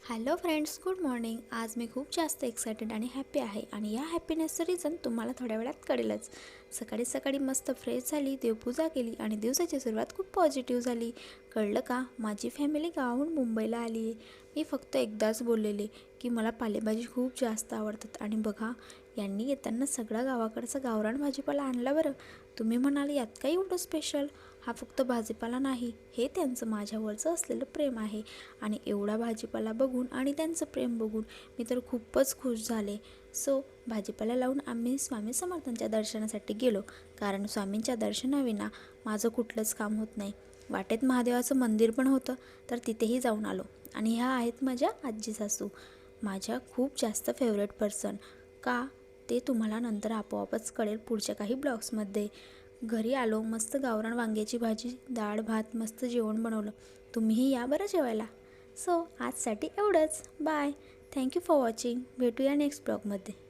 Hello friends, good morning. आज मी खूप जास्त एक्सायटेड आणि हॅप्पी आहे आणि या हॅपीनेसचं रिझन तुम्हाला थोड्या वेळात कळेलच. सकाळी सकाळी मस्त फ्रेश झाली, देवपूजा केली आणि दिवसाची सुरुवात खूप पॉझिटिव्ह झाली. कळलं का, माझी फॅमिली गावाहून मुंबईला आली आहे. मी फक्त एकदाच बोललेले की मला पालेभाजी खूप जास्त आवडतात आणि बघा, यांनी येताना सगळा गावाकडचा गावरान भाजीपाला आणला बरं. तुम्ही म्हणाल यात काही एवढं स्पेशल? हा फक्त भाजीपाला नाही, हे त्यांचं माझ्यावरचं असलेलं प्रेम आहे. आणि एवढा भाजीपाला बघून आणि त्यांचं प्रेम बघून मी तर खूपच खुश झाले. भाजीपाला लावून आम्ही स्वामी समर्थांच्या दर्शनासाठी गेलो, कारण स्वामींच्या दर्शनाविना माझं कुठलंच काम होत नाही. वाटेत महादेवाचं मंदिर पण होतं, तर तिथेही जाऊन आलो. आणि ह्या आहेत माझ्या आजी सासू, माझ्या खूप जास्त फेवरेट पर्सन. का ते तुम्हाला नंतर आपोआपच कळेल पुढच्या काही ब्लॉग्समध्ये. घरी आलो, मस्त गावरान वांग्याची भाजी, डाळ भात, मस्त जेवण बनवलं. तुम्हीही या बरं जेवायला. आजसाठी एवढंच. बाय. Thank you for watching. भेटूया नेक्स्ट ब्लॉगमध्ये.